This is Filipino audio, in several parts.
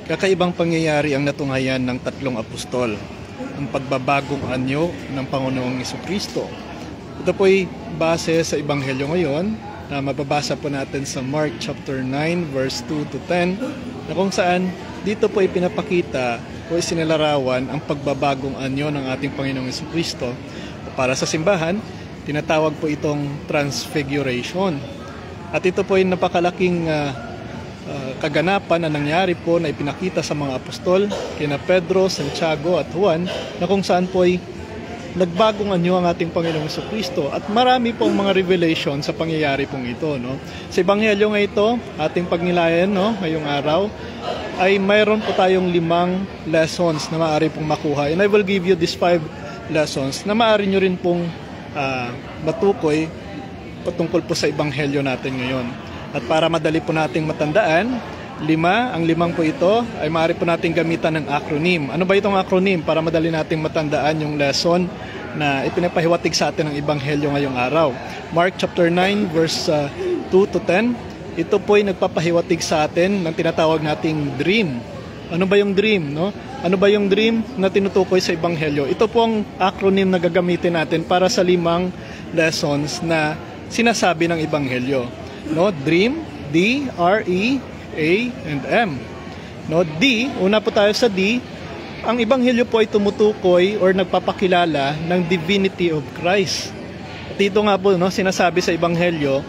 Kakaibang pangyayari ang natunghayan ng tatlong apostol, ang pagbabagong anyo ng Panginoong Jesucristo. Ito po'y base sa Ebanghelyo ngayon na mababasa po natin sa Mark chapter 9 verse 2 to 10, na kung saan dito po ipinapakita o isinilarawan ang pagbabagong anyo ng ating Panginoong Jesucristo. Para sa simbahan, tinatawag po itong transfiguration. At ito po ay napakalaking kaganapan na nangyari po na ipinakita sa mga apostol, kina Pedro, Santiago at Juan, na kung saan po ay nagbagong anyo ang ating Panginoong Jesucristo. At marami pong mga revelation sa pangyayari pong ito. No? Sa Ebanghelyo nga ito, ating pagnilayan ngayong araw, ay mayroon po tayong 5 lessons na maaari pong makuha. And I will give you these 5 lessons na maaari nyo rin pong matukoy patungkol po sa Ebanghelyo natin ngayon. At para madali po nating matandaan, ang 5 po ito ay maaari po nating gamitan ng acronym. Ano ba itong acronym? Para madali nating matandaan yung lesson na ipinapahiwatig sa atin ng Ebanghelyo ngayong araw. Mark chapter 9 verse 2 to 10. Ito po ay nagpapahiwatig sa atin ng tinatawag nating dream. Ano ba yung dream? No? Ano ba yung dream na tinutukoy sa Ebanghelyo? Ito po ang acronym na gagamitin natin para sa 5 lessons na sinasabi ng Ebanghelyo. No, dream, D, R, E, A, and M. No, D, una po tayo sa D. Ang Ebanghelyo po ay tumutukoy or nagpapakilala ng divinity of Christ. At ito nga po, sinasabi sa Ebanghelyo,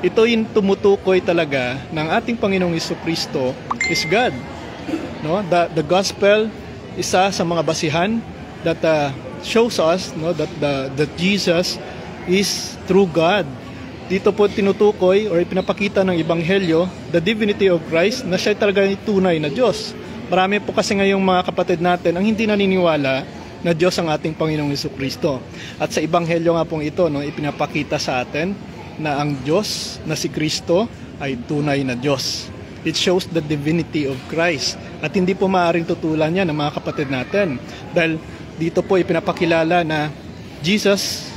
ito yung tumutukoy talaga ng ating Panginoong Jesucristo is God. No, the gospel, isa sa mga basihan that shows us that Jesus is true God. Dito po tinutukoy o pinapakita ng Ebanghelyo the divinity of Christ, na siya talaga yung tunay na Diyos. Marami po kasi ngayong mga kapatid natin ang hindi naniniwala na Diyos ang ating Panginoong Jesucristo. At sa Ebanghelyo nga pong ito, ipinapakita sa atin na ang Diyos na si Kristo ay tunay na Diyos. It shows the divinity of Christ. At hindi po maaaring tutulan yan ng mga kapatid natin. Dahil dito po ipinapakilala na Jesus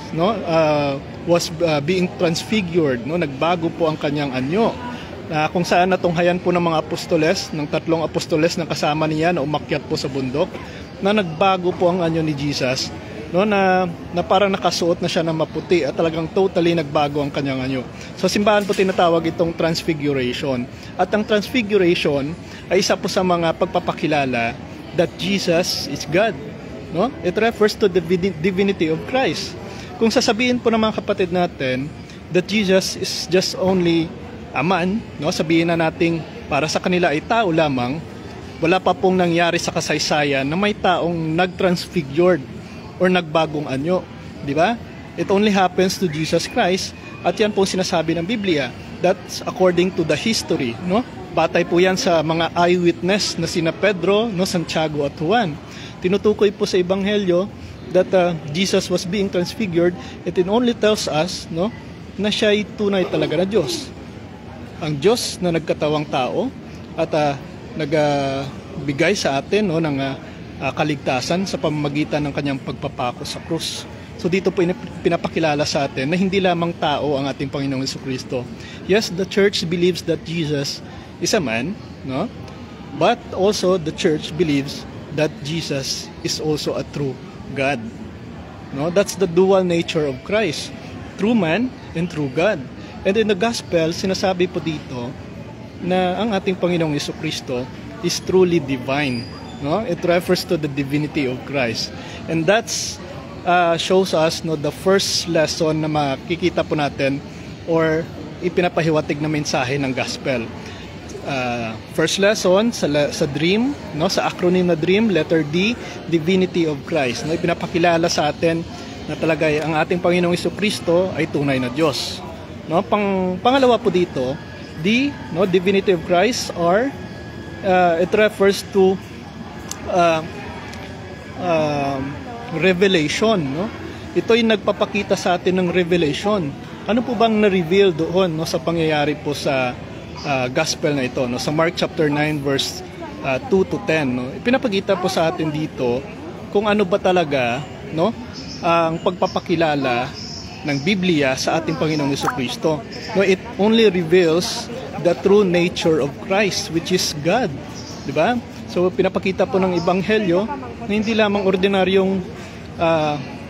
was being transfigured, nagbago po ang kanyang anyo, kung saan natunghayan po ng mga apostoles, ng 3 apostoles na kasama niya na umakyat po sa bundok, na nagbago po ang anyo ni Jesus, na parang nakasuot na siya ng maputi at talagang totally nagbago ang kanyang anyo. So simbahan po tinatawag itong transfiguration. At ang transfiguration ay isa po sa mga pagpapakilala that Jesus is God. It refers to the divinity of Christ. Kung sasabihin po ng mga kapatid natin that Jesus is just only a man, sabihin na nating para sa kanila ay tao lamang, wala pa pong nangyari sa kasaysayan na may taong nag-transfigured or nagbagong anyo, di ba? It only happens to Jesus Christ, at yan pong sinasabi ng Biblia. That's according to the history, Batay po yan sa mga eyewitness na sina Pedro, Santiago at Juan. Tinutukoy po sa Ebanghelyo that Jesus was being transfigured. It only tells us na siya ay tunay talaga na Diyos. Ang Diyos na nagkatawang tao at nagbigay sa atin ng kaligtasan sa pamamagitan ng kanyang pagpapako sa krus. So dito po pinapakilala sa atin na hindi lamang tao ang ating Panginoong Jesucristo. Yes, the church believes that Jesus is a man, but also the church believes that Jesus is also a true God. That's the dual nature of Christ, true man and true God. And in the gospel, sinasabi po dito na ang ating Panginoong Jesucristo is truly divine. It refers to the divinity of Christ. And that's shows us the first lesson na makikita po natin or ipinapahiwatig na mensahe ng gospel. First lesson sa dream, sa acronym na dream, letter D, divinity of Christ. Ipinapakilala sa atin na talaga ang ating Panginoong Jesucristo ay tunay na Diyos. Pangalawa po dito, D, divinity of Christ, or it refers to revelation. Ito ay nagpapakita sa atin ng revelation. Ano po bang na-reveal doon sa pangyayari po sa gospel na ito, sa Mark chapter 9 verse 2 to 10, ipinapakita po sa atin dito kung ano ba talaga ang pagpapakilala ng Biblia sa ating Panginoong Jesucristo. It only reveals the true nature of Christ, which is God. Diba? So pinapakita po ng ebanghelyo na hindi lamang ordinaryong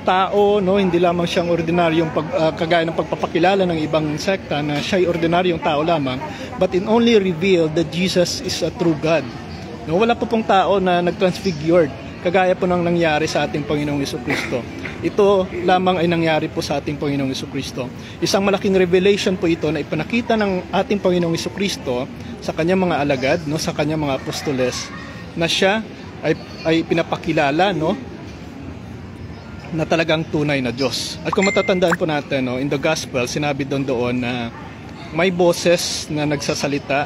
tao, no, hindi lamang siyang ordinaryong kagaya ng pagpapakilala ng ibang sekta na siya'y ordinaryong tao lamang, but it only revealed that Jesus is a true God. No, wala po pong tao na nag-transfigured kagaya po ng nangyari sa ating Panginoong Jesucristo. Ito lamang ay nangyari po sa ating Panginoong Jesucristo. Isang malaking revelation po ito na ipinakita ng ating Panginoong Jesucristo sa kanyang mga alagad, no, sa kanyang mga apostoles, na siya ay pinapakilala, no, na talagang tunay na Diyos. At kung matatandaan po natin, no, in the gospel, sinabi doon na may boses na nagsasalita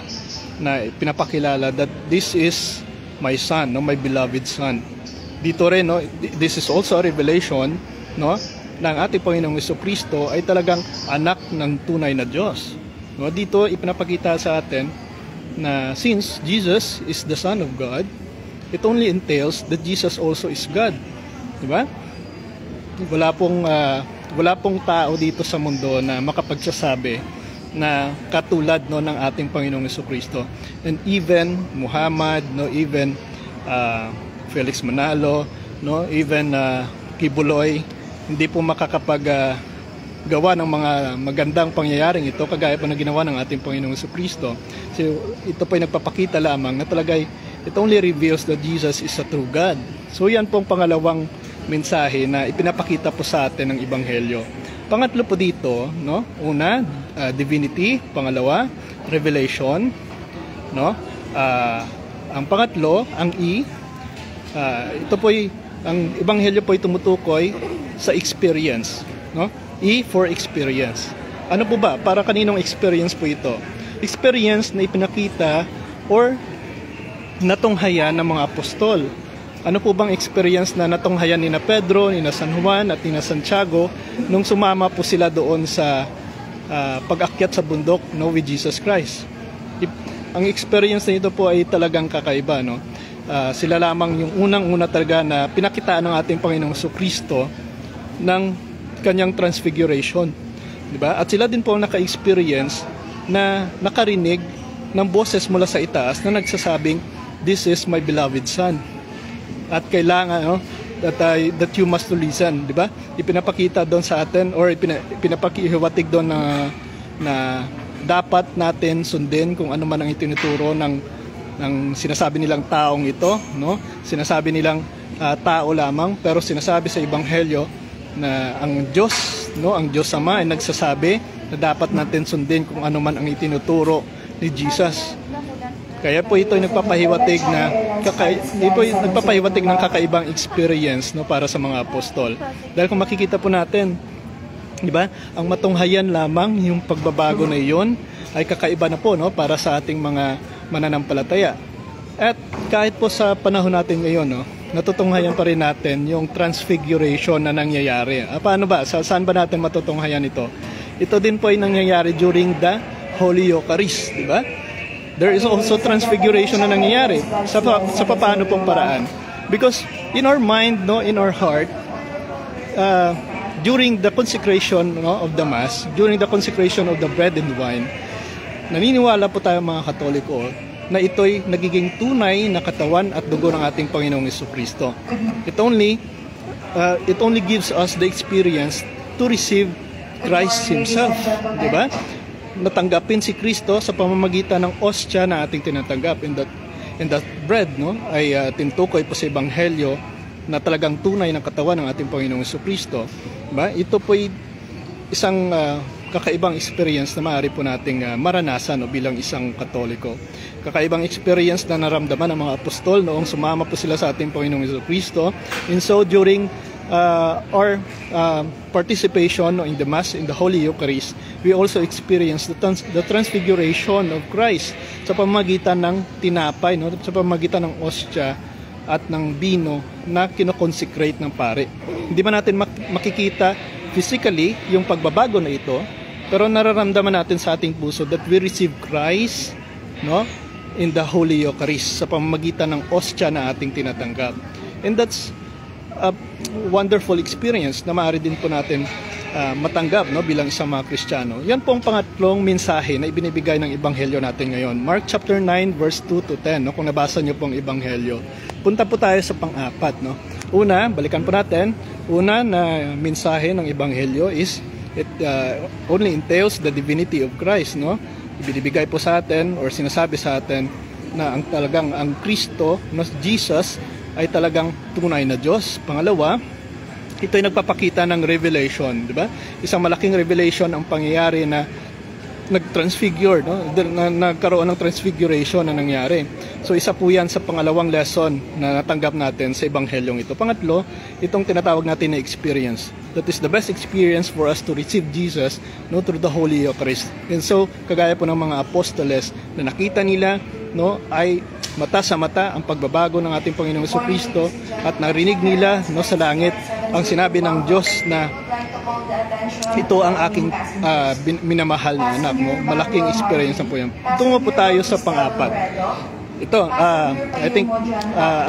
na pinapakilala that this is my son, no, my beloved son. Dito rin, no, this is also a revelation, no, ng ating Panginoong Jesucristo ay talagang anak ng tunay na Diyos. No, dito ipinapakita sa atin na since Jesus is the Son of God, it only entails that Jesus also is God. Di ba? Wala pong tao dito sa mundo na makapagsasabi na katulad, no, ng ating Panginoong Jesucristo. And even Muhammad, no, even Felix Manalo, no, even Kibuloy, hindi po makakapagawa ng mga magandang pangyayaring ito kagaya po na ginawa ng ating Panginoong Jesucristo. So ito po ay nagpapakita lamang na talaga it only reveals that Jesus is a true God. So yan pong pangalawang mensahe na ipinapakita po sa atin ng ebanghelyo. Pangatlo po dito, no, una, divinity, pangalawa, revelation, no. Ang pangatlo, ang ito po ang ebanghelyo po ay tumutukoy sa experience, no? E for experience. Ano po ba? Para kaninong experience po ito? Experience na ipinakita or natunghayan ng mga apostol. Ano po bang experience na natunghayan ni na Pedro, ni na San Juan at ni na Santiago nung sumama po sila doon sa pag-akyat sa bundok, no, with Jesus Christ? Ang experience na ito po ay talagang kakaiba, no? Sila lamang yung unang-una talaga na pinakitaan ng ating Panginoong Jesucristo ng kanyang transfiguration, di ba? At sila din po ang naka-experience na nakarinig ng boses mula sa itaas na nagsasabing, "This is my beloved son." At kailangan, no, that you must listen, di ba? Ipinapakita doon sa atin or pinapakihiwatig doon na dapat natin sundin kung ano man ang itinuturo ng sinasabi nilang taong ito, no? Sinasabi nilang tao lamang, pero sinasabi sa ebanghelyo na ang Diyos, no, ang Diyos Ama ay nagsasabi na dapat natin sundin kung ano man ang itinuturo ni Jesus. Kaya po ito ay nagpapahiwatig ng kakaibang experience, no, para sa mga apostol. Dahil kung makikita po natin, di ba, ang matunghayan lamang yung pagbabago na iyon ay kakaiba na po, no, para sa ating mga mananampalataya. At kahit po sa panahon natin ngayon, no, natutunghayan pa rin natin yung transfiguration na nangyayari. Paano ba? Saan ba natin matutunghayan ito? Ito din po ay nangyayari during the Holy Eucharist, di ba? There is also transfiguration na nangyayari. Sa paano pong paraan? Because in our mind, no, in our heart, during the consecration, no, of the Mass, during the consecration of the bread and wine, naniniwala po tayo mga Katoliko na ito'y nagiging tunay na katawan at dugo ng ating Panginoong Jesucristo. It only gives us the experience to receive Christ Himself, di ba? Natanggapin si Kristo sa pamamagitan ng ostya na ating tinatanggap, and that bread, no, ay tinutukoy po sa ebanghelyo na talagang tunay ng katawan ng ating Panginoong Jesucristo. Diba? Ito po'y isang kakaibang experience na maaari po nating maranasan, no, bilang isang Katoliko. Kakaibang experience na naramdaman ng mga apostol noong sumama po sila sa ating Panginoong Jesucristo. And so during our participation in the Mass, in the Holy Eucharist, we also experience the transfiguration of Christ sa pamamagitan ng tinapay, no, sa pamamagitan ng ostya at ng bino na kinoconsecrate ng pare. Hindi ba natin makikita physically yung pagbabago na ito, pero nararamdaman natin sa ating puso that we receive Christ, no, in the Holy Eucharist sa pamamagitan ng ostya na ating tinatanggap. And that's a wonderful experience na maaari din po natin matanggap, no, bilang isang mga Kristiyano. Yan po ang pangatlong mensahe na ibinibigay ng Ebanghelyo natin ngayon. Mark chapter 9 verse 2 to 10, no, kung nabasa niyo po ang Ebanghelyo. Punta po tayo sa pang-apat, no. Una, balikan po natin. Una na mensahe ng Ebanghelyo is it only entails the divinity of Christ, no. Ibinibigay po sa atin or sinasabi sa atin na ang Kristo, no, Jesus ay talagang tunay na Diyos. Pangalawa, ito ay nagpapakita ng revelation, di ba? Isang malaking revelation ang pangyayari na nag-transfigure, no? Nagkaroon ng transfiguration na nangyari. So isa po yan sa pangalawang lesson na natanggap natin sa Ebanghelyong ito. Pangatlo, itong tinatawag natin na experience. That is the best experience for us to receive Jesus, no, through the Holy Eucharist. And so, kagaya po ng mga apostoles na nakita nila, no, ay mata sa mata ang pagbabago ng ating Panginoong Jesucristo at narinig nila, no, sa langit ang sinabi ng Diyos na ito ang aking minamahal na anak mo. Malaking experience na po yan. Tungo po tayo sa pang-apat. Ito, I think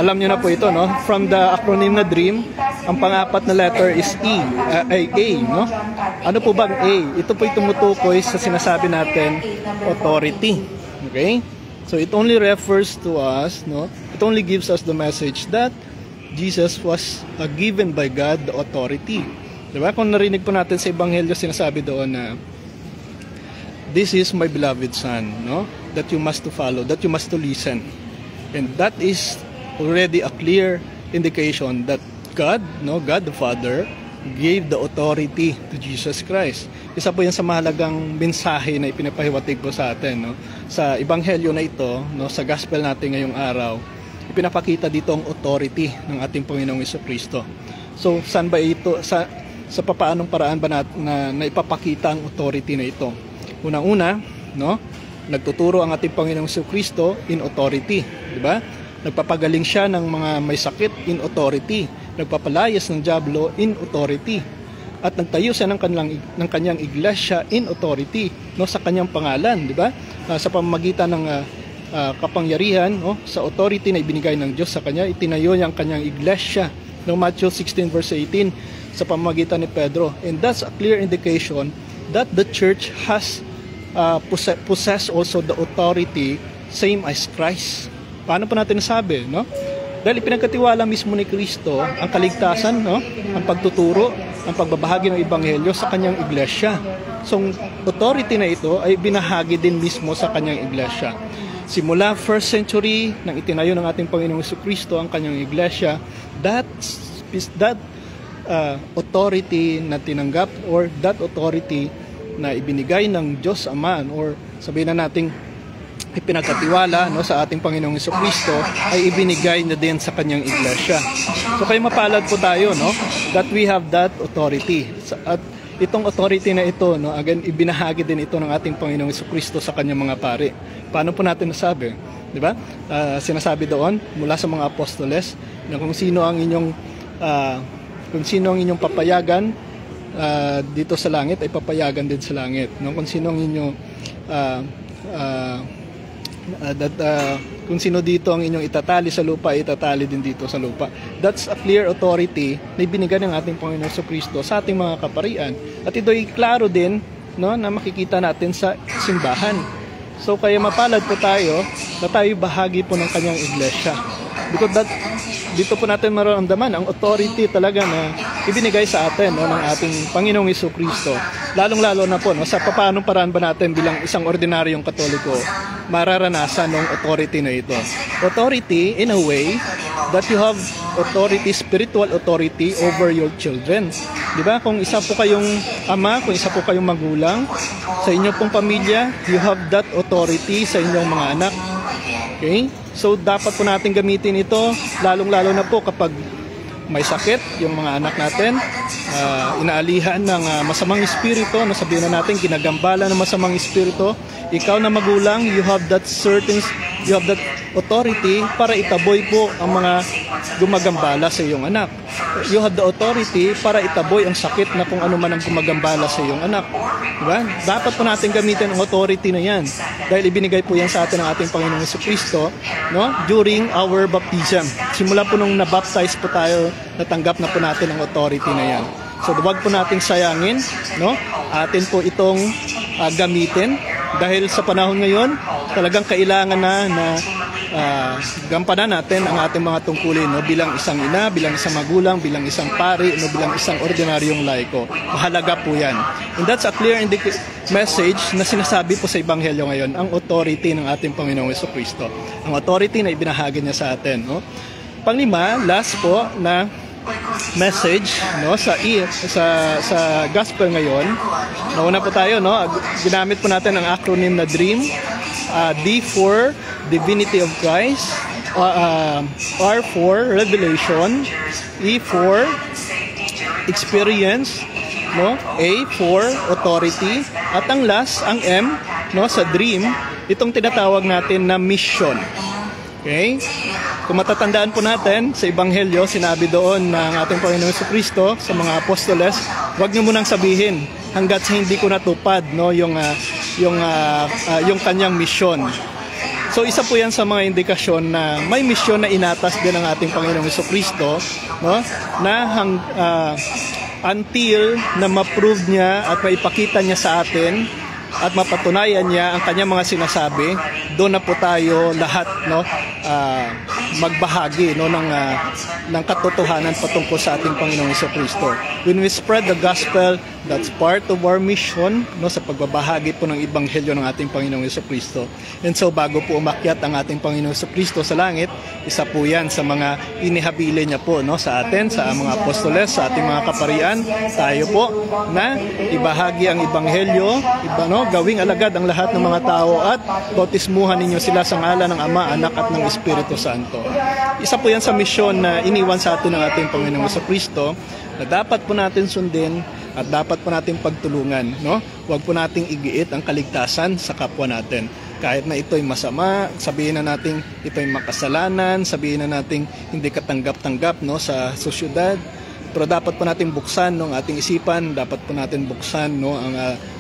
alam niyo na po ito, no? From the acronym na DREAM, ang pang-apat na letter is A, no? Ano po bang A? Ito po tumutukoy sa sinasabi natin authority. Okay? So it only refers to us, no? It only gives us the message that Jesus was given by God the authority. Diba? Kung narinig po natin sa Ebanghelyo, sinasabi doon na this is my beloved Son, no? That you must to follow, that you must to listen. And that is already a clear indication that God, no, God the Father, gave the authority to Jesus Christ. Isa po yan sa mahalagang mensahe na ipinapahiwatig po sa atin, no? Sa Ebanghelyo na ito, no, sa gospel natin ngayong araw, ipinapakita dito ang authority ng ating Panginoong Jesucristo. So, saan ba ito, sa papaanong paraan ba na ipapakita ang authority na ito? Unang-una, no, nagtuturo ang ating Panginoong Jesucristo in authority, di ba? Nagpapagaling siya ng mga may sakit in authority. Nagpapalayas ng dyablo in authority. At nagtayo siya ng kanyang iglesia in authority, no, sa kanyang pangalan, di ba? Sa pamamagitan ng kapangyarihan, no, sa authority na ibinigay ng Diyos sa kanya, itinayo niya ang kanyang iglesia, no, Matthew 16 verse 18, sa pamamagitan ni Pedro. And that's a clear indication that the church has possess also the authority same as Christ. Paano po natin nasabi, no? Dahil ipinagkatiwala mismo ni Kristo ang kaligtasan, no, ang pagtuturo, ang pagbabahagi ng Ebanghelyo sa kanyang iglesia. So, authority na ito ay binahagi din mismo sa kanyang iglesia. Simula 1st century nang itinayo ng ating Panginoong Jesucristo ang kanyang iglesia, that authority na tinanggap or that authority na ibinigay ng Diyos Ama or sabihin na nating ipinagkatiwala, no, sa ating Panginoong Jesucristo ay ibinigay na din sa kanyang iglesia. So kayo mapalad po tayo, no, that we have that authority. At itong authority na ito, no, again, ibinahagi din ito ng ating Panginoong Jesucristo sa kanyang mga pari. Paano po natin nasabi? Di ba? Sinasabi doon mula sa mga apostoles na kung sino ang inyong papayagan dito sa langit ay papayagan din sa langit, no? Kung sino ang inyong kung sino dito ang inyong itatali sa lupa, itatali din dito sa lupa. That's a clear authority na ibinigay ng ating Panginoon Jesucristo sa ating mga kaparian. At ito ay klaro din, no, na makikita natin sa simbahan. So kaya mapalad po tayo na tayo bahagi po ng kanyang iglesia. Because dito po natin mararamdaman ang authority talaga na ibinigay sa atin, no, ng ating Panginoong Jesucristo. Lalong-lalo na po, no, sa paanong paraan ba natin bilang isang ordinaryong Katoliko mararanasan ng authority na ito. Authority in a way that you have authority, spiritual authority over your children. Di ba? Kung isa po kayong ama, kung isa po kayong magulang, sa inyong pong pamilya, you have that authority sa inyong mga anak. Okay? So, dapat po natin gamitin ito, lalong-lalo na po kapag may sakit, yung mga anak natin, inaalihan ng masamang espiritu, sabihin na natin, ginagambala ng masamang espiritu. Ikaw na magulang, you have that authority para itaboy po ang mga gumagambala sa iyong anak. You have the authority para itaboy ang sakit na kung ano man ang gumagambala sa iyong anak. Diba? Dapat po natin gamitin ang authority na yan. Dahil ibinigay po yan sa atin ng ating Panginoong Jesucristo, no, during our baptism. Simula po nung nabaptize po tayo, natanggap na po natin ang authority na yan. So huwag po nating sayangin, no? Atin po itong gamitin dahil sa panahon ngayon talagang kailangan na gampanan natin ang ating mga tungkulin, no? Bilang isang ina, bilang isang magulang, bilang isang pari, no? Bilang isang ordinaryong laiko. Mahalaga po yan. And that's a clear message na sinasabi po sa Ebanghelyo ngayon, ang authority ng ating Panginoong Jesucristo. Ang authority na ibinahagi niya sa atin, no? Panglima, last po na message, no, sa gospel ngayon. Nauna po tayo, no? Ginamit po natin ang acronym na DREAM. D for Divinity of Christ, R for Revelation, E for Experience, no? A for Authority, at ang last, ang M, no, sa DREAM, itong tinatawag natin na mission. Okay? Kung matatandaan po natin sa Ebanghelyo, sinabi doon ng ating Panginoong Jesucristo sa mga apostoles, huwag niyo munang sabihin hangga't hindi ko natupad, no, yung kanyang misyon. So isa po yan sa mga indikasyon na may misyon na inatas din ng ating Panginoong Jesucristo, no, na until na ma-prove niya at maipakita niya sa atin at mapatunayan niya ang kanyang mga sinasabi, doon na po tayo lahat, no, magbahagi, no, ng katotohanan patungkol sa ating Panginoong Jesucristo. When we spread the gospel, that's part of our mission, no, sa pagbabahagi po ng Ebanghelyo ng ating Panginoong Jesucristo. And so bago po umakyat ang ating Panginoong Jesucristo sa langit, isa po yan sa mga inihabili niya po, no, sa atin, sa mga apostoles, sa ating mga kaparian, tayo po na ibahagi ang Ebanghelyo, no, gawing alagad ang lahat ng mga tao at bautismuhan ninyo sila sa ngalan ng Ama, Anak at ng Espiritu Santo. Isa po yan sa misyon na iniwan sa atin ng ating Panginoong Jesucristo na dapat po natin sundin at dapat po natin pagtulungan, no? Huwag po nating igiit ang kaligtasan sa kapwa natin. Kahit na ito'y masama, sabihin na natin ito'y makasalanan, sabihin na natin hindi katanggap-tanggap, no, sa sosyedad. Pero dapat po natin buksan, no, ang ating isipan, dapat po natin buksan, no, ang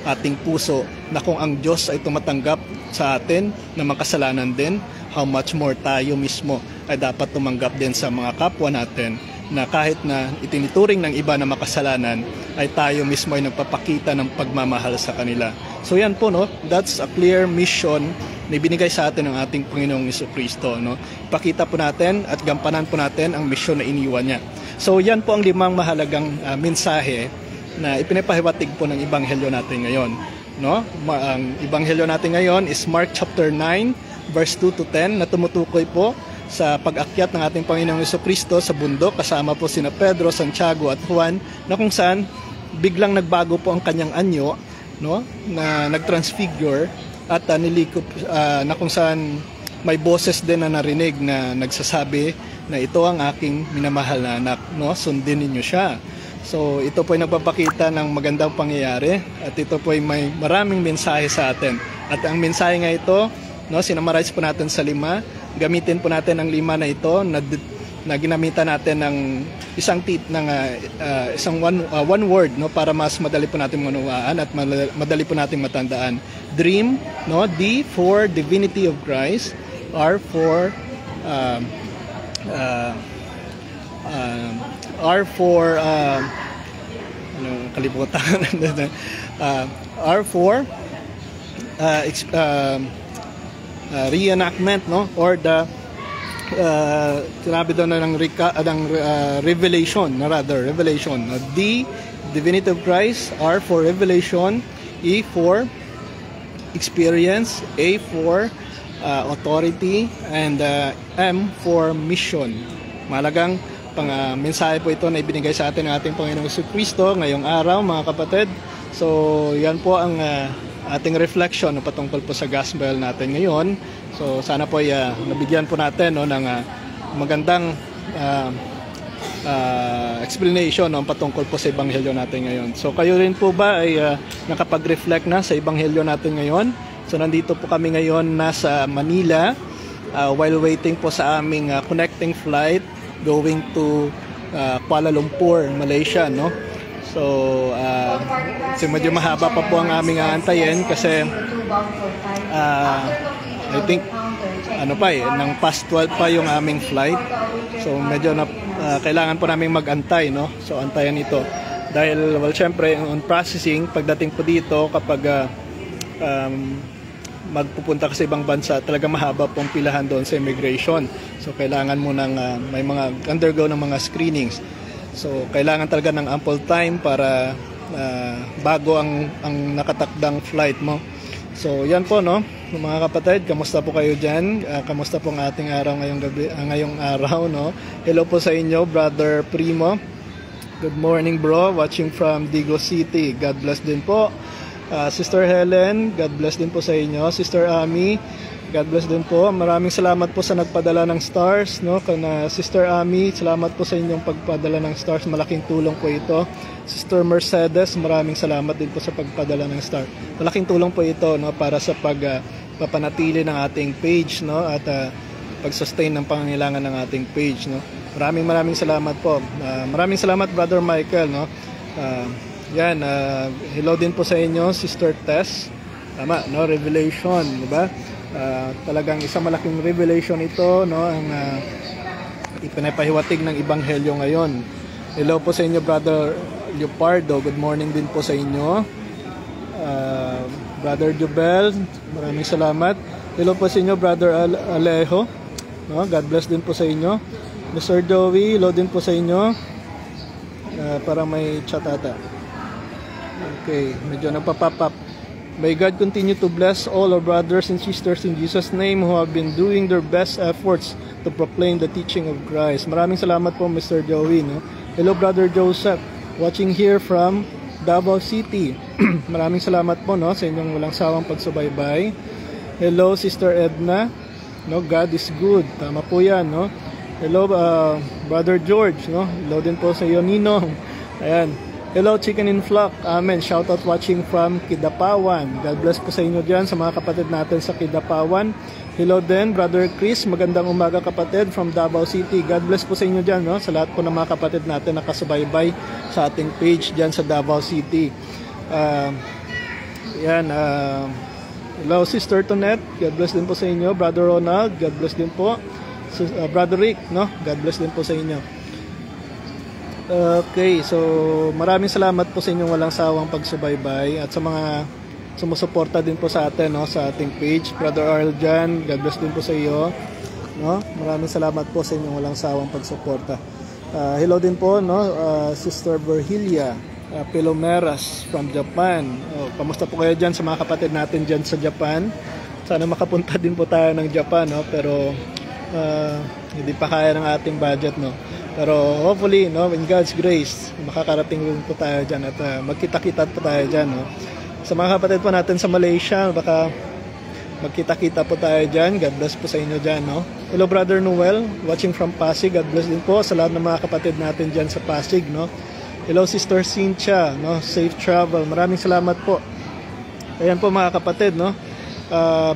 ating puso na kung ang Diyos ay tumatanggap sa atin na makasalanan din, how much more tayo mismo ay dapat tumanggap din sa mga kapwa natin na kahit na itinituring ng iba na makasalanan, ay tayo mismo ay nagpapakita ng pagmamahal sa kanila. So yan po, no, that's a clear mission na ibinigay sa atin ng ating Panginoong Jesucristo, no. Ipakita po natin at gampanan po natin ang misyon na iniwan niya. So yan po ang 5 mahalagang mensahe na ipinapahiwatig po ng Ebanghelyo natin ngayon, no. Ang Ebanghelyo natin ngayon is Mark chapter 9 verse 2 to 10 na tumutukoy po sa pag-akyat ng ating Panginoong Jesucristo sa bundok kasama po sina Pedro, Santiago at Juan, na kung saan biglang nagbago po ang kanyang anyo, no, na nag-transfigure at nilikop, na kung saan may boses din na narinig na nagsasabi na ito ang aking minamahal na anak, no, sundin ninyo siya. So ito po ay nagpapakita ng magandang pangyayari at ito po ay may maraming mensahe sa atin. At ang mensahe nga ito, no, sinamarize po natin sa 5. Gamitin po natin ang 5 na ito na ginamitan natin ng isang one word, no, para mas madali po natin manunawaan at madali po natin matandaan. Dream, no, D for Divinity of Christ, R for R for reenactment, no, or the sinabi doon ng revelation, revelation. D, Divinity of Christ, R for revelation, E for experience, A for authority, and M for mission. Mahalagang mensahe po ito na ibinigay sa atin ng ating Panginoong Jesucristo ngayong araw, mga kapatid. So yan po ang ating reflection patungkol po sa gospel natin ngayon. So sana po ay nabigyan po natin, no, ng magandang explanation, no, patungkol po sa Ebanghelyo natin ngayon. So kayo rin po ba ay nakapag-reflect na sa Ebanghelyo natin ngayon? So nandito po kami ngayon nasa Manila while waiting po sa aming connecting flight going to Kuala Lumpur, Malaysia, no? So, medyo mahaba pa po ang aming aantayin kasi I think ng past 12 pa yung aming flight. So medyo kailangan po namin mag-antay, no? So antayan ito. Dahil, well, syempre, on processing, pagdating po dito, kapag magpupunta ka sa ibang bansa, talaga mahaba pong pilahan doon sa immigration. So, kailangan mo ng may mga undergo ng mga screenings. So, kailangan talaga ng ample time para bago ang nakatakdang flight mo. So, yan po, no? Mga kapatid, kamusta po kayo dyan? Kamusta po ang ating araw ngayong araw, no? Hello po sa inyo, Brother Primo. Good morning, bro. Watching from Digo City. God bless din po. Sister Helen, God bless din po sa inyo. Sister Ami, God bless din po. Maraming salamat po sa nagpadala ng stars, no? Sister Ami, salamat po sa inyong pagpadala ng stars. Malaking tulong po ito. Sister Mercedes, maraming salamat din po sa pagpadala ng star. Malaking tulong po ito, no, para sa pagpapanatili ng ating page, no, at pag-sustain ng pangangailangan ng ating page, no. Maraming salamat po. Maraming salamat, Brother Michael, no. Hello din po sa inyo, Sister Tess. Tama, no, revelation, di ba? Talagang isang malaking revelation ito, no, ang ipinapahiwatig ng ebanghelyo ngayon. Hello po sa inyo, Brother Leopardo. Good morning din po sa inyo. Brother Jubel, maraming salamat. Hello po sa inyo, Brother Alejo. No, God bless din po sa inyo. Mr. Joey, hello din po sa inyo. Para may chat ata. Okay, medyo nagpa-pop up. May God continue to bless all our brothers and sisters in Jesus' name who have been doing their best efforts to proclaim the teaching of Christ. Maraming salamat po, Mr. Joey. No? Hello, Brother Joseph. Watching here from Davao City. Maraming salamat po, no, sa inyong walang sawang pagsubaybay. Hello, Sister Edna. No, God is good. Tama po yan, no? Hello, Brother George, no? Hello din po sa iyo, Ninong. Ayan. Hello, Chicken in Flock. Amen. Shoutout watching from Kidapawan. God bless po sa inyo dyan, sa mga kapatid natin sa Kidapawan. Hello din, Brother Chris. Magandang umaga, kapatid, from Davao City. God bless po sa inyo dyan, no? Sa lahat po ng mga kapatid natin nakasubaybay sa ating page dyan sa Davao City. Hello, Sister Tonette. God bless din po sa inyo. Brother Ronald. God bless din po. Brother Rick, no? God bless din po sa inyo. Okay, so maraming salamat po sa inyong walang sawang pagsubaybay at sa mga sumusuporta din po sa atin, no, sa ating page. Brother Arjan, God bless din po sa iyo, no? Maraming salamat po sa inyong walang sawang pagsuporta. Hello din po, no, Sister Virgilia Pilomeras from Japan. Kamusta po kayo dyan sa mga kapatid natin dyan sa Japan? Sana makapunta din po tayo ng Japan, no? Pero hindi pa kaya ng ating budget, no? Pero hopefully, no, in God's grace, makakarating rin po tayo dyan at magkita-kita po tayo dyan, no? Sa mga kapatid po natin sa Malaysia, baka magkita-kita po tayo dyan. God bless po sa inyo dyan, no? Hello, Brother Noel, watching from Pasig. God bless din po sa lahat ng mga kapatid natin dyan sa Pasig, no? Hello, Sister Cynthia, no? Safe travel. Maraming salamat po. Ayan po, mga kapatid, no?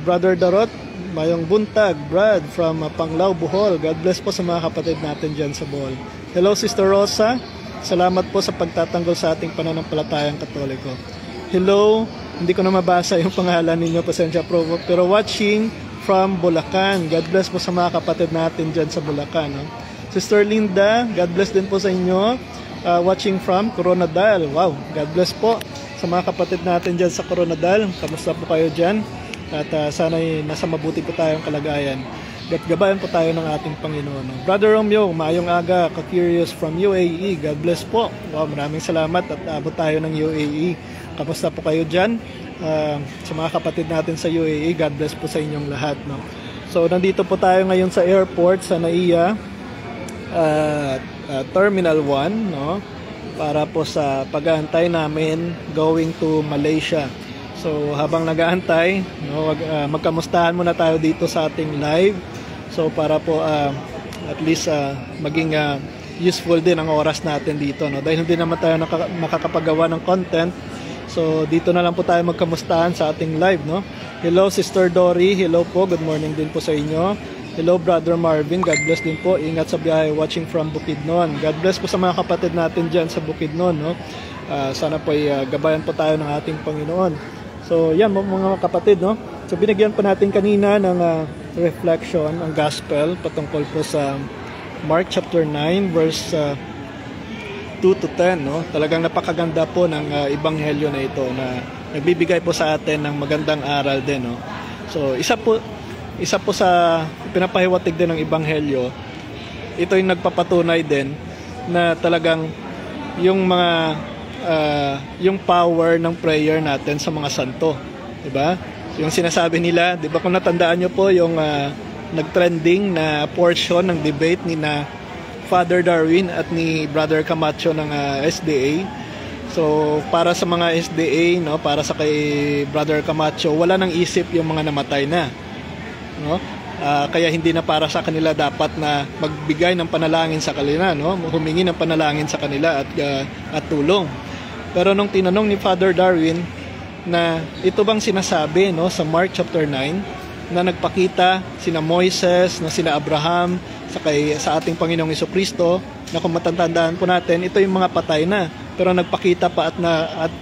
Brother Darot, mayong buntag, Brad from Panglao, Bohol. God bless po sa mga kapatid natin dyan sa Bohol. Hello, Sister Rosa. Salamat po sa pagtatanggol sa ating pananampalatayang Katoliko. Hello, hindi ko na mabasa yung pangalan ninyo, pasensya po, pero watching from Bulacan. God bless po sa mga kapatid natin dyan sa Bulacan, no? Sister Linda, God bless din po sa inyo. Watching from Coronadal. Wow, God bless po sa mga kapatid natin dyan sa Coronadal. Kamusta po kayo dyan? At sana'y nasa mabuti po tayong kalagayan. Gabayan po tayo ng ating Panginoon. Brother Romeo, maayong aga, ka-curious from UAE. God bless po. Wow, maraming salamat at abot tayo ng UAE. Kamusta po kayo dyan? Sa mga kapatid natin sa UAE, God bless po sa inyong lahat, no? So, nandito po tayo ngayon sa airport sa NAIA Terminal 1, no? Para po sa pag-aantay namin going to Malaysia. So habang nag-aantay, no, magkamustahan muna tayo dito sa ating live. So para po at least maging useful din ang oras natin dito, no? Dahil hindi naman tayo makakapagawa ng content. So dito na lang po tayo magkamustahan sa ating live, no? Hello, Sister Dory. Hello po. Good morning din po sa inyo. Hello, Brother Marvin. God bless din po. Ingat sa biyahe, watching from Bukidnon. God bless po sa mga kapatid natin dyan sa Bukidnon, no? Sana po gabayan po tayo ng ating Panginoon. So, yan mga kapatid, no? So, binigyan po natin kanina ng reflection, ang gospel, patungkol po sa Mark chapter 9, verse 13 2 to 10, no? Talagang napakaganda po ng ebanghelyo na ito na nagbibigay po sa atin ng magandang aral din, no? So, isa po sa pinapahiwatig din ng ebanghelyo, ito yung nagpapatunay din na talagang yung mga yung power ng prayer natin sa mga santo, 'di ba? Yung sinasabi nila, 'di ba, kung natandaan niyo po yung nagtrending na portion ng debate ni na Father Darwin at ni Brother Camacho ng SDA. So, para sa mga SDA, no, para sa kay Brother Camacho, wala nang isip yung mga namatay na, no? Kaya hindi na para sa kanila dapat na magbigay ng panalangin sa kanila, no? Humingi ng panalangin sa kanila at tulong. Pero nung tinanong ni Father Darwin na ito bang sinasabi, no, sa Mark chapter 9 na nagpakita sina Moises, na sina Abraham sa ating Panginoong Jesucristo, na kung matatandaan po natin, ito yung mga patay na, pero nagpakita pa at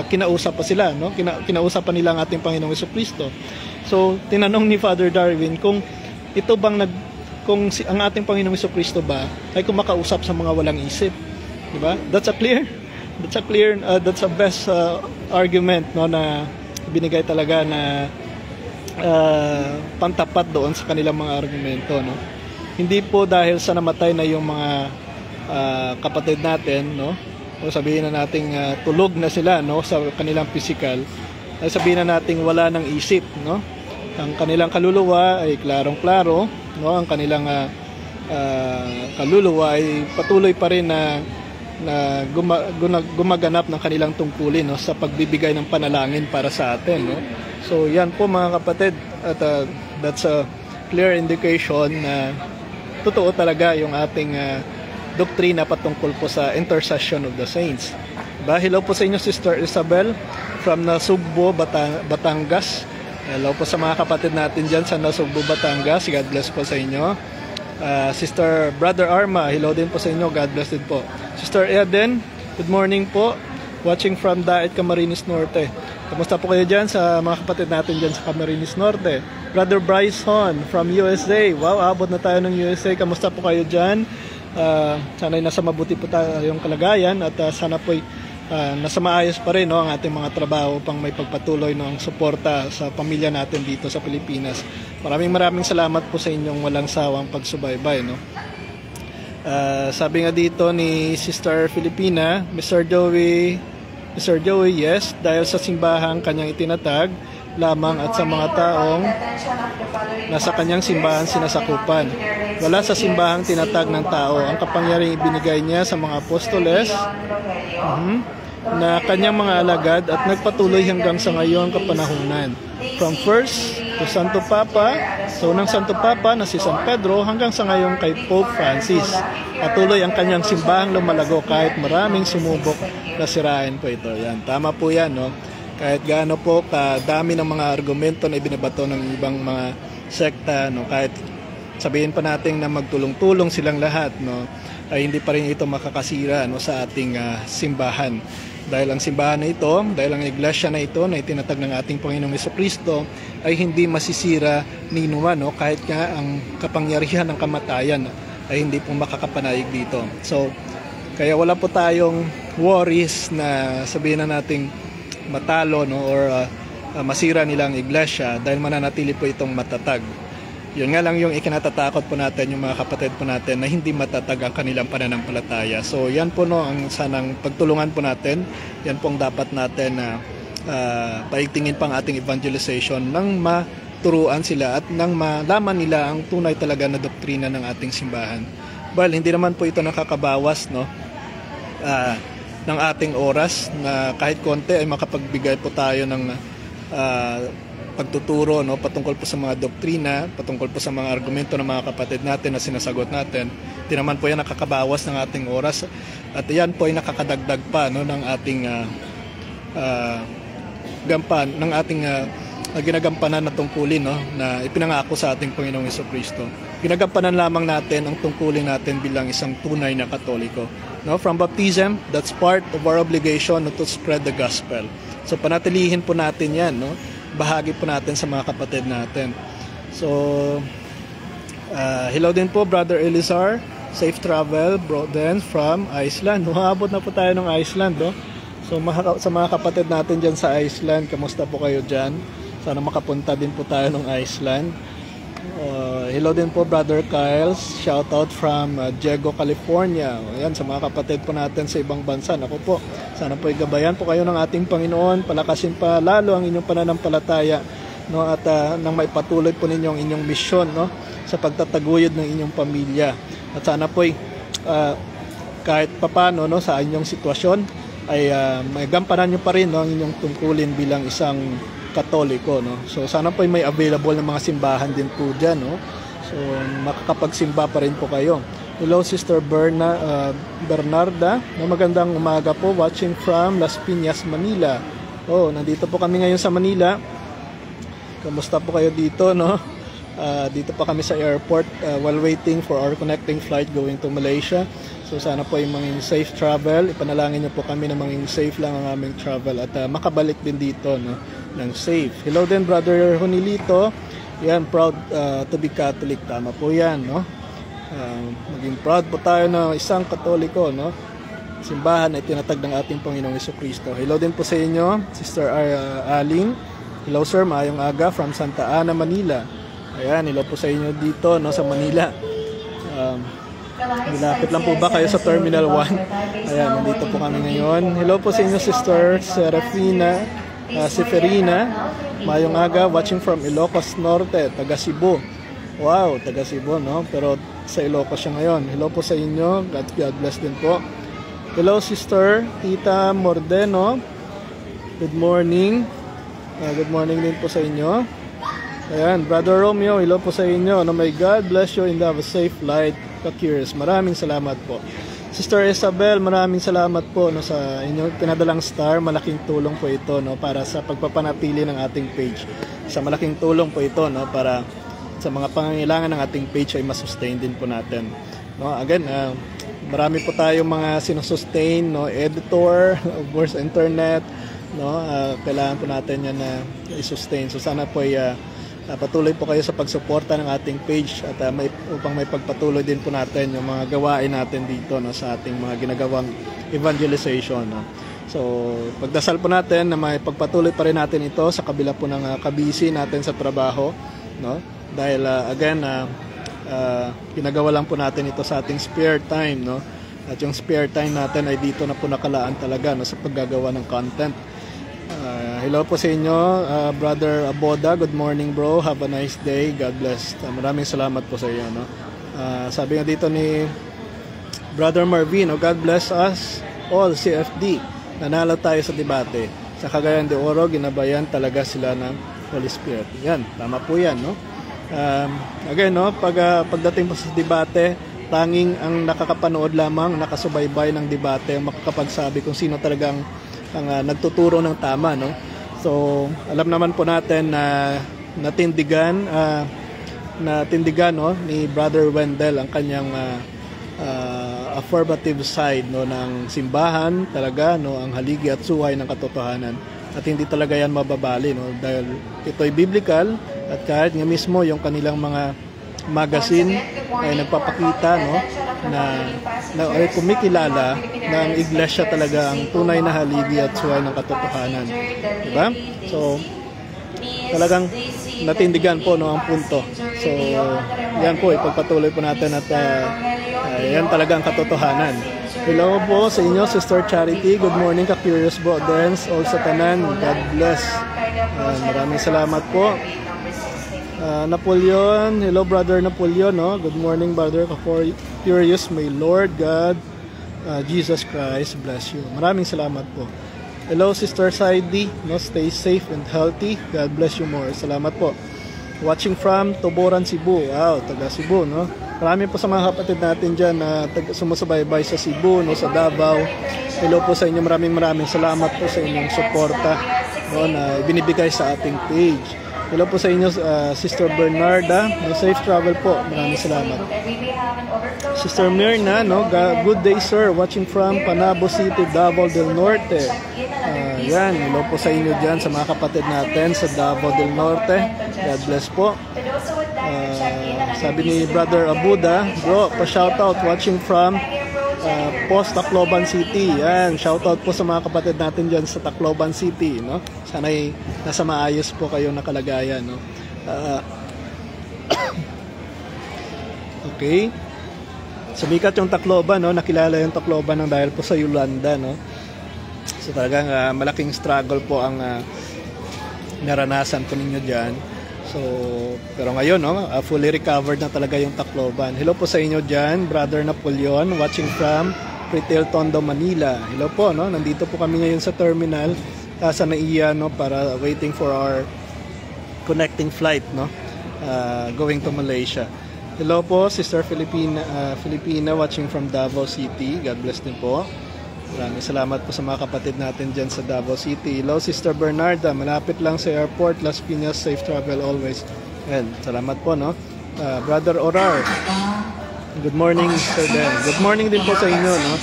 kinausap pa sila, no? Kinausap pa nila ang ating Panginoong Jesucristo. So, tinanong ni Father Darwin kung ito bang kung ang ating Panginoong Jesucristo ba ay kumakausap sa mga walang isip, di ba? That's a best argument, no, na binigay talaga na pantapat doon sa kanilang mga argumento, no? Hindi po dahil sa namatay na yung mga kapatid natin, no? O sabihin na nating tulog na sila, no, sa kanilang physical, ay sabihin na nating wala ng isip, no? Ang kanilang kaluluwa ay klarong-klaro, no? Ang kanilang kaluluwa ay patuloy pa rin na gumaganap ng kanilang tungkulin, no, sa pagbibigay ng panalangin para sa atin, no? So yan po mga kapatid, at that's a clear indication na totoo talaga yung ating doktrina patungkol po sa intercession of the saints. Diba? Hello po sa inyo, Sister Isabel from Nasugbo, Batangas. Hello po sa mga kapatid natin dyan sa Nasugbo, Batangas. God bless po sa inyo. Sister Brother Arma, hello din po sa inyo. God bless din po. Sister Eden, good morning po. Watching from Daet, Camarines Norte. Kamusta po kayo dyan sa mga kapatid natin dyan sa Camarines Norte? Brother Bryson from USA. Wow, abot na tayo ng USA. Kamusta po kayo dyan? Sana'y nasa mabuti po tayong kalagayan at sana po'y nasa maayos pa rin, no, ang ating mga trabaho pang may pagpatuloy ng suporta sa pamilya natin dito sa Pilipinas. Maraming salamat po sa inyong walang sawang pagsubaybay, no. Sabi nga dito ni Sister Filipina, Mr. Joey, yes, dahil sa simbahang kanyang itinatag lamang at sa mga taong nasa kanyang simbahan sinasakupan. Wala sa simbahang tinatag ng tao ang kapangyarihang ibinigay niya sa mga apostoles na kanyang mga alagad at nagpatuloy hanggang sa ngayon kapanahunan. From first to Santo Papa, so unang Santo Papa na si San Pedro hanggang sa ngayon kay Pope Francis. Patuloy ang kanyang simbahang lumalago kahit maraming sumubok na sirain po ito. Yan, tama po yan, no? Kahit gaano po kadami ng mga argumento na ibinabato ng ibang mga sekta, no, kahit sabihin pa natin na magtulong-tulong silang lahat, no, ay hindi pa rin ito makakasira, no, sa ating simbahan. Dahil ang simbahan na ito, dahil ang iglesia na ito na itinatag ng ating Panginoong Jesucristo ay hindi masisira ni numan, no, kahit nga ang kapangyarihan ng kamatayan ay hindi po makakapanayig dito. So, kaya wala po tayong worries na sabihin na nating matalo, no, or masira nilang iglesia dahil mananatili po itong matatag. Yun nga lang yung ikinatatakot po natin, yung mga kapatid po natin na hindi matatag ang kanilang pananampalataya. So yan po, no, ang sanang pagtulungan po natin. Yan po ang dapat natin na paigtingin pang ating evangelization nang maturuan sila at nang malaman nila ang tunay talaga na doktrina ng ating simbahan. Well, hindi naman po ito nakakabawas, no, ng ating oras na kahit konti ay makapagbigay po tayo ng pagtuturo, no, patungkol po sa mga doktrina, patungkol po sa mga argumento ng mga kapatid natin na sinasagot natin. Di naman po yan nakakabawas ng ating oras at yan po ay nakakadagdag pa, no, ng ating ginagampanan na tungkulin, no, na ipinangako sa ating Panginoong Jesucristo. Ginagampanan lamang natin ang tungkulin natin bilang isang tunay na Katoliko. No, from baptism, that's part of our obligation, no, to spread the gospel. So panatilihin po natin yan, no? Bahagi po natin sa mga kapatid natin. So hello din po Brother Elizar Safe travel, bro, then from Iceland. Huhabot na po tayo ng Iceland, no? So sa mga kapatid natin dyan sa Iceland, kamusta po kayo dyan? Sana makapunta din po tayo ng Iceland. Hello din po Brother Kyle, shout out from Diego, California. Ayan, sa mga kapatid po natin sa ibang bansa. Ako po, sana po igabayan po kayo ng ating Panginoon, palakasin pa lalo ang inyong pananampalataya, no? At nang maipatuloy po ninyo ang inyong misyon, no? Sa pagtataguyod ng inyong pamilya. At sana po kahit papano, no, sa inyong sitwasyon ay magampanan nyo pa rin, no, ang inyong tungkulin bilang isang Katoliko, no? So sana po may available ng mga simbahan din po dyan, no? So makakapagsimba pa rin po kayo. Hello Sister Bernarda, magandang umaga po, watching from Las Piñas, Manila. Nandito po kami ngayon sa Manila. Kamusta po kayo dito, no? Dito pa kami sa airport while waiting for our connecting flight going to Malaysia. So sana po yung maging safe travel. Ipanalangin niyo po kami na maging safe lang ang aming travel at makabalik din dito, no, ng safe. Hello din Brother Junilito. Yan, proud to be Catholic. Tama po yan, no? Maging proud po tayo na isang Katoliko, no? Simbahan ay tinatag ng ating Panginoong Jesucristo. Hello din po sa inyo, Sister Aling. Hello sir, maayong aga from Santa Ana, Manila. Ayan, hello po sa inyo dito, no, sa Manila. Malapit lang po ba kayo sa Terminal 1? Ayan, nandito po kami ngayon. Hello po sa inyo Sister Serafina, Seferina. Mayong aga, watching from Ilocos Norte, taga Cebu. Wow, taga Cebu, no? Pero sa Ilocos siya ngayon. Hello po sa inyo. God bless din po. Hello Sister Tita Mordeno. Good morning. Good morning din po sa inyo. Ayan, Brother Romeo, hello po sa inyo. May God bless you and have a safe flight. Ka-curious. Maraming salamat po. Sister Isabel, maraming salamat po, no, sa inyong pinadalang star. Malaking tulong po ito, no, para sa pagpapanatili ng ating page. Sa malaking tulong po ito, no, para sa mga pangangailangan ng ating page ay masustain din po natin. No, again, marami po tayong mga sinusustain, no, editor, of course, internet, no, kailangan po natin yan na i-sustain. So sana po patuloy po kayo sa pagsuporta ng ating page at upang may pagpatuloy din po natin yung mga gawain natin dito, no, sa ating mga ginagawang evangelization, no. So pagdasal po natin na may pagpatuloy pa rin natin ito sa kabila po ng kabisi natin sa trabaho, no, dahil again ginagawa lang po natin ito sa ating spare time, no, at yung spare time natin ay dito na po nakalaan talaga, no, sa paggagawa ng content. Hello po sa inyo, Brother Aboda. Good morning bro, have a nice day, God bless. Maraming salamat po sa iyo, no? Sabi nga dito ni Brother Marvin, God bless us all, CFD. Nanalo tayo sa debate. Sa Cagayan de Oro, ginabayan talaga sila ng Holy Spirit. Yan, tama po yan, no? Again, no, pagdating po sa debate, tanging ang nakakapanood lamang, nakasubaybay ng debate, ang makakapagsabi kung sino talagang ang nagtuturo ng tama, no? So, alam naman po natin na natindigan no, ni Brother Wendell ang kanyang affirmative side, no, ng simbahan talaga, no, ang haligi at suhay ng katotohanan. At hindi talaga yan mababali, no, dahil ito'y biblical at kahit nga mismo yung kanilang mga magazine ay nagpapakita, no, na ay kumikilala na ang iglesia talaga ang tunay na haligi at suhay ng katotohanan, diba? So talagang natindigan po, no, ang punto. So yan po, ipagpatuloy po natin at yan talaga ang katotohanan. Hello po sa inyo Sister Charity, good morning ka-curious bro dance all sa tanan, God bless. Maraming salamat po. Napoleon, hello Brother Napoleon, no? Good morning Brother Curious, may Lord God Jesus Christ bless you. Maraming salamat po. Hello Sister Saidi, no? Stay safe and healthy, God bless you more. Salamat po. Watching from Tuboran, Cebu. Wow, taga Cebu, no? Marami po sa mga kapatid natin dyan na sumusubaybay sa Cebu, no, sa Davao. Hello po sa inyo, maraming salamat po sa inyong suporta, no, na binibigay sa ating page. Hello po sa inyo, Sister Bernarda. Safe travel po. Maraming salamat. Sister Mirna, no? Good day, sir. Watching from Panabo City, Davao del Norte. Yan. Hello po sa inyo dyan, sa mga kapatid natin sa Davao del Norte. God bless po. Sabi ni Brother Abuda, bro, pa-shoutout watching from Post Tacloban City. Yan, shoutout po sa mga kapatid natin dyan sa Tacloban City, no? Sana'y nasa maayos po kayo na kalagayan, no? Okay. Sumikat yung Tacloban, no? Nakilala yung Tacloban ng dahil po sa Yolanda, no? So talagang malaking struggle po ang naranasan po ninyo dyan. So, pero ngayon, no, fully recovered na talaga yung Tacloban. Hello po sa inyo dyan, Brother Napoleon, watching from Retail Tondo, Manila. Hello po, no, nandito po kami ngayon sa terminal sa Naiya, no, para waiting for our connecting flight, no, going to Malaysia. Hello po, Sister Filipina, watching from Davao City. God bless din po. Maraming salamat po sa mga kapatid natin dyan sa Davao City. Hello, Sister Bernarda. Malapit lang sa airport, Las Piñas. Safe travel always. And salamat po, no? Brother Orar. Good morning, Sir Dan. Good morning din po sa inyo, no?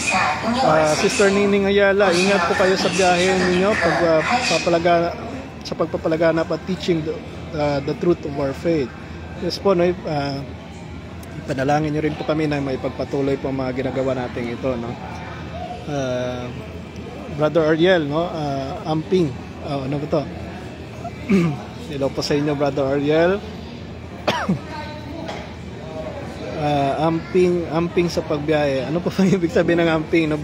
Sister Nining Ayala, ingat po kayo sa biyahe ninyo sa pagpapalaganap at teaching the truth of our faith. Yes po, no? Panalangin nyo rin po kami na may pagpatuloy po mga ginagawa natin ito, no? Brother Ariel, no? Amping. Ano ba to? Hello po sa inyo, Brother Ariel. Amping sa pagbiyahe. Ano po ba ibig sabihin ng amping? No?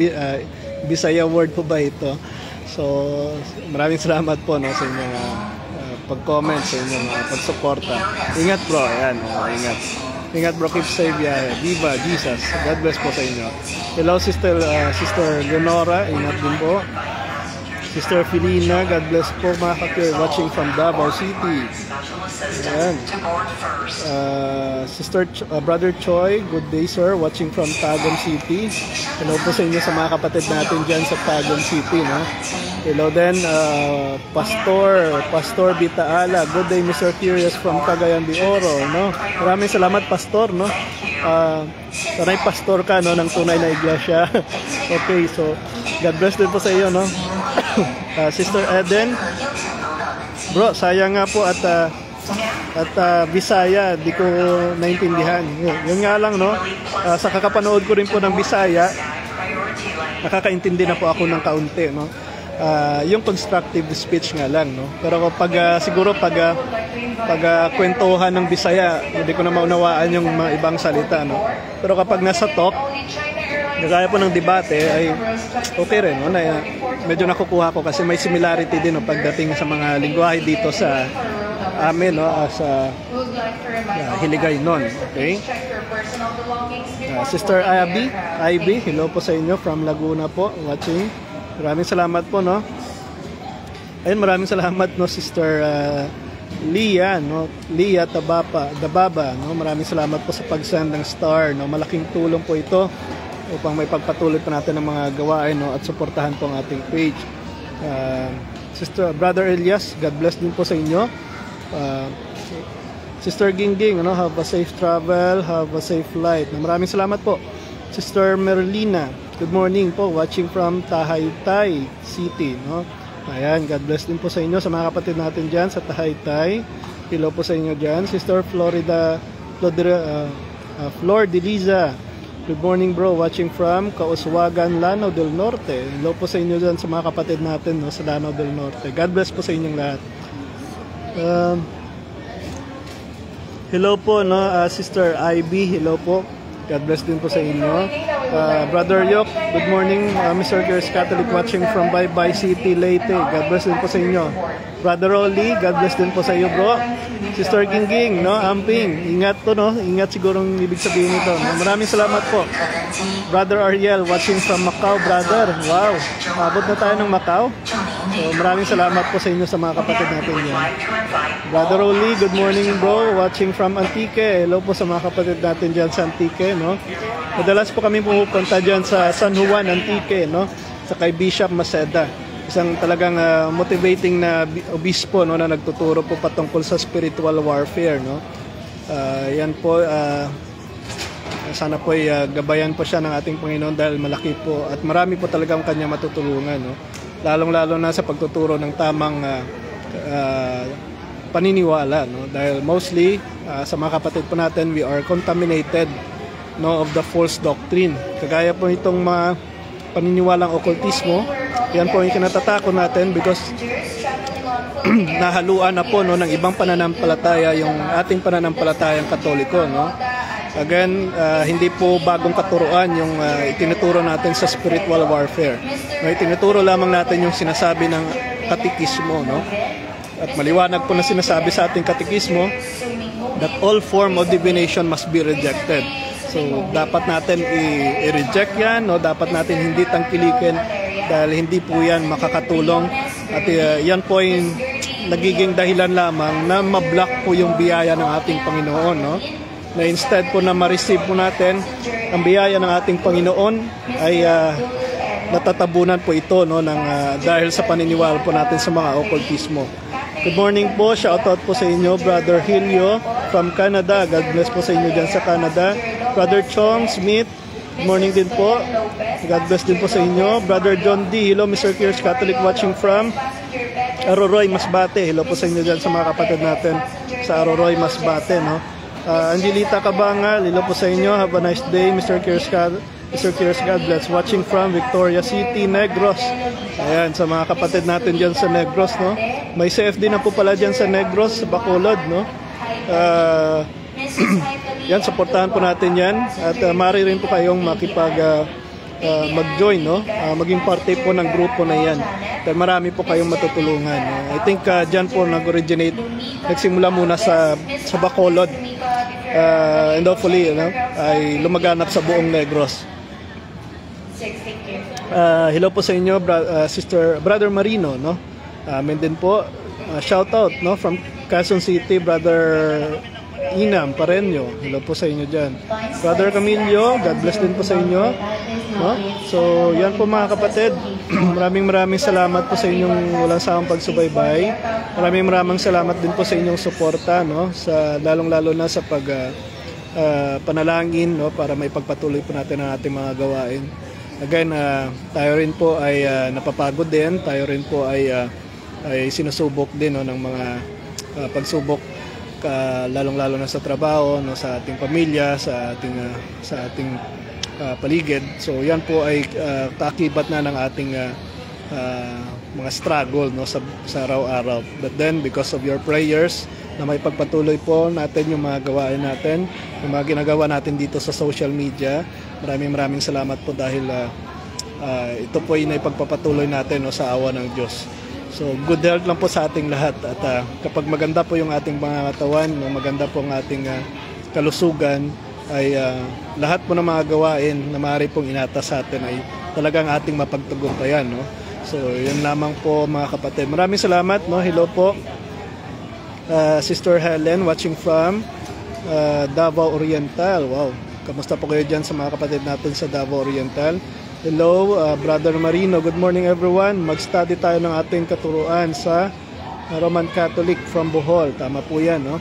Bisaya word po ba ito? So, maraming salamat po, no, sa inyong pag-comment, sa inyong pagsuporta. Ingat bro, ayan, ingat. Ingat bro, keep safe biyahe. Viva Jesus. God bless po sa inyo. Hello Sister Leonora, ingat din po. Sister Filina, God bless po mga kakir, watching from Davao City. Ayan. Brother Choi, good day sir, watching from Tagum City. Hello po sa inyo sa mga kapatid natin dyan sa Tagum City, no? Hello din, Pastor Bitaala, good day Mr. Curious from Cagayan de Oro, no? Maraming salamat Pastor, no? Sana'y pastor ka, no, ng tunay na iglesia. Okay, so God bless din po sa iyo, no? Sister Eden, bro, sayang nga po at Bisaya, di ko naintindihan. Yun nga lang, no? Sa kakapanood ko rin po ng Bisaya, nakakaintindi na po ako ng kaunti, no? Yung constructive speech nga lang, no? Pero kapag siguro pag kwentuhan ng Bisaya, hindi ko na maunawaan yung mga ibang salita, no? Pero kapag nasa talk, gaya po ng debate, ay okay rin, no? Medyo nakukuha ko kasi may similarity din, no, pagdating sa mga lingwahe dito sa amin, no, sa Hiligaynon. Okay? Sister Ivy, hello po sa inyo from Laguna po, watching. Maraming salamat po, no. Ayun, maraming salamat, no, Sister Lia, no, Lia Dababa, no. Maraming salamat po sa pag-send ng star, no. Malaking tulong po ito upang may pagpatuloy pa natin ng mga gawain, no, at suportahan po ang ating page. Brother Elias, God bless din po sa inyo. Sister Gingging, no, have a safe travel, have a safe flight. Maraming salamat po. Sister Merlina, good morning po, watching from Tahaytay City, no. Ayan, God bless din po sa inyo, sa mga kapatid natin dyan sa Tahaytay. Hello po sa inyo dyan. Sister Flor de Liza, good morning bro, watching from Kauswagan, Lanao del Norte. Hello po sa inyo dyan sa mga kapatid natin, no, sa Lanao del Norte. God bless po sa inyong lahat. Hello po, no, Sister Ivy, hello po. God bless din po sa inyo. Brother Yok, good morning. Mr. Girls Catholic watching from Baybay City, Leyte. God bless din po sa inyo. Brother Rolly, God bless din po sa iyo, bro. Sister Gingging, no, Amping, ingat po, no. Ingat siguro ang ibig sabihin nito. Maraming salamat po. Brother Ariel, watching from Macau, brother. Wow, abot na tayo ng Macau. So, maraming salamat po sa inyo sa mga kapatid natin yan. Brother Rolly, good morning bro, watching from Antique. Hello po sa mga kapatid natin dyan sa Antique, no. Madalas po kami pumupunta dyan sa San Juan, Antique, no, sa kay Bishop Maceda. Isang talagang motivating na obispo, no, na nagtuturo po patungkol sa spiritual warfare, no. Yan po, sana po gabayan po siya ng ating Panginoon dahil malaki po at marami po talagang kanya matutulungan, no. Lalong-lalo na sa pagtuturo ng tamang paniniwala, no? Dahil mostly sa mga kapatid po natin, we are contaminated, no, of the false doctrine. Kagaya po itong mga paniniwalang okultismo, yan po yung kinatatakot natin because nahaluan na po, no, ng ibang pananampalataya yung ating pananampalatayang Katoliko, no? Again, hindi po bagong katuruan yung itinuturo natin sa spiritual warfare. No, itinuturo lamang natin yung sinasabi ng katikismo, no? At maliwanag po na sinasabi sa ating katikismo that all form of divination must be rejected. So, dapat natin i-reject yan, no? Dapat natin hindi tangkilikin dahil hindi po yan makakatulong. At yan po yung nagiging dahilan lamang na ma-block po yung biyaya ng ating Panginoon, no? Na instead po na ma-receive po natin ang biyaya ng ating Panginoon ay natatabunan po ito, no, ng dahil sa paniniwala po natin sa mga okultismo. Good morning po, shoutout po sa inyo Brother Hilio from Canada. God bless po sa inyo dyan sa Canada. Brother Chong Smith, good morning din po. God bless din po sa inyo. Brother John D, hello Mr. Kiers Catholic watching from Aroroy, Masbate. Hello po sa inyo dyan sa mga kapatid natin sa Aroroy, Masbate, no? Angelita Cabangal, hello po sa inyo. Have a nice day, Mr. Kiers God bless. Watching from Victoria City, Negros. Ayan, sa mga kapatid natin dyan sa Negros, no? May CFD na po pala dyan sa Negros, sa Bacolod, no? Yan, supportahan po natin yan. At maaari rin po kayong mag-join, no? Maging parte po ng grupo na yan. Dahil marami po kayong matutulungan. I think dyan po nagsimula muna sa Bacolod. And hopefully, ay lumaganap sa buong Negros. Hello po sa inyo, Brother Marino, no? Amen din po. Shout out, no, from Quezon City, Brother Inam Parenyo. Hello po sa inyo dyan. Brother Camillo, God bless din po sa inyo, no? So, yan po mga kapatid. maraming salamat po sa inyong walang sawang pagsubaybay. Maraming salamat din po sa inyong suporta, no? Sa lalong-lalo na sa panalangin, no, para maipagpatuloy po natin ang ating mga gawain. Again, tayo rin po ay napapagod din. Tayo rin po ay sinusubok din, no, ng mga pagsubok, lalong-lalo na sa trabaho, no, sa ating pamilya, sa ating paligid. So yan po ay kaakibat na ng ating mga struggle, no, sa araw-araw. But then because of your prayers na may pagpatuloy po natin yung mga gawain natin, yung mga ginagawa natin dito sa social media, maraming salamat po dahil ito po ay naipagpapatuloy natin, no, sa awa ng Diyos. So good health lang po sa ating lahat at kapag maganda po yung ating mga katawan, no, maganda po ang ating kalusugan, ay lahat po ng mga gawain na maaari pong inatas sa atin ay talagang ating mapagtagumpayan, no? So yun lamang po mga kapatid. Maraming salamat, no? Hello po Sister Helen watching from Davao Oriental. Wow, kamusta po kayo dyan sa mga kapatid natin sa Davao Oriental? Hello Brother Marino, good morning everyone. Mag-study tayo ng ating katuruan sa Roman Catholic from Bohol. Tama po yan, no?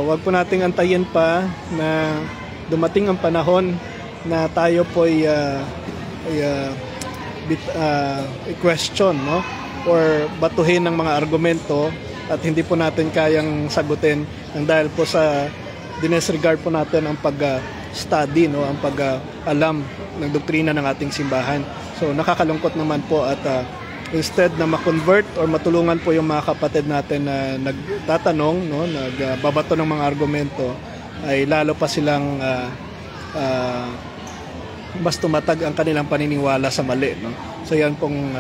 Wag po nating antayin pa na dumating ang panahon na tayo po ay question, no, or batuhin ng mga argumento at hindi po natin kayang sagutin ang dahil po sa dinesregard po natin ang pag-study, no, ang pag-alam ng doktrina ng ating simbahan. So nakakalungkot naman po at instead na ma-convert or matulungan po yung mga kapatid natin na nagtatanong, no, nagbabato ng mga argumento, ay lalo pa silang mas tumatag ang kanilang paniniwala sa mali, no? So yan pong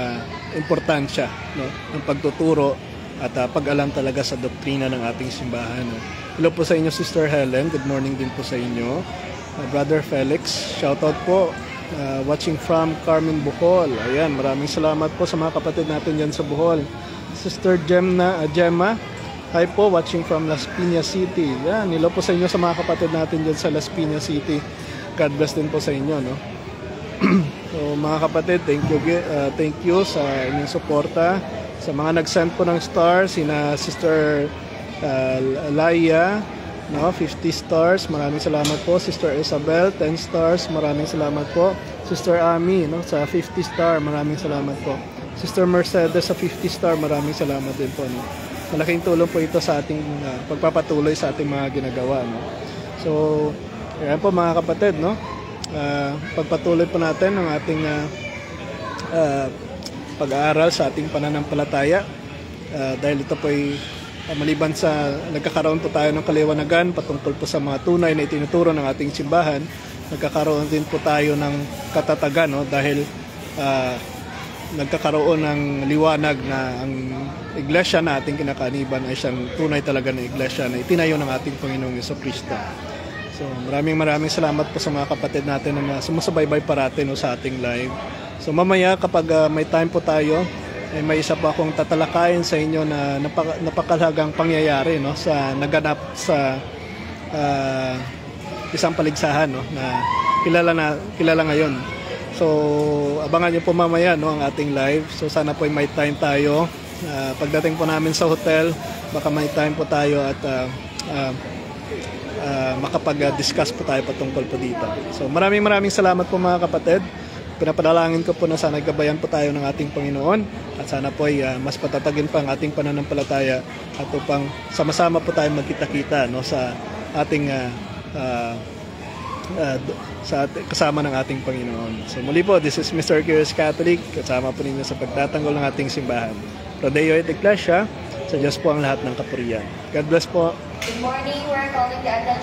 importansya, no, ng pagtuturo at pag-alam talaga sa doktrina ng ating simbahan, no? Hello po sa inyo Sister Helen, good morning din po sa inyo. Brother Felix, shoutout po. Watching from Carmen, Bohol. Ayan, maraming salamat po sa mga kapatid natin dyan sa Bohol. Sister Gemma, hi po, watching from Las Piñas City. Yan, hello po sa inyo sa mga kapatid natin dyan sa Las Piñas City. God bless din po sa inyo, no? So mga kapatid, thank you sa inyong suporta. Sa mga nag-send po ng stars, sina Sister Laia, no, 50 stars, maraming salamat po. Sister Isabel, 10 stars, maraming salamat po. Sister Ami, no, sa 50 star, maraming salamat po. Sister Mercedes sa 50 star, maraming salamat din po, no. malaking tulong po ito sa ating pagpapatuloy sa ating mga ginagawa, no? So, kaya po mga kapatid, no? Pagpatuloy po natin ang ating pag-aaral sa ating pananampalataya, dahil ito po ay maliban sa nagkakaroon po tayo ng kaliwanagan patungkol po sa mga tunay na itinuturo ng ating simbahan, nagkakaroon din po tayo ng katatagan, no? Dahil nagkakaroon ng liwanag na ang iglesia na ating kinakaniban ay siyang tunay talaga na iglesia na itinayo ng ating Panginoong Jesucristo. So maraming salamat po sa mga kapatid natin na sumusubaybay parati, no, sa ating live. So mamaya kapag may time po tayo, ay may isa pa akong tatalakayin sa inyo na napakalagang pangyayari, no, sa naganap sa isang paligsahan, no, na kilala ngayon. So abangan niyo po mamaya, no, ang ating live. So sana po may time tayo. Pagdating po namin sa hotel, baka may time po tayo at makapag-discuss po tayo patungkol po dito. So maraming salamat po mga kapatid. Pinapadalangin ko po na sana gabayan po tayo ng ating Panginoon at sana po ay mas patatagin pa ang ating pananampalataya at upang sama-sama po tayo magkita-kita, no, sa ating kasama ng ating Panginoon. So muli po, this is Mr. Curious Catholic, kasama po ninyo sa pagtatanggol ng ating simbahan. Prodeo et Ecclesia, sa Diyos po ang lahat ng kapurihan. God bless po. Good morning, we're calling the attention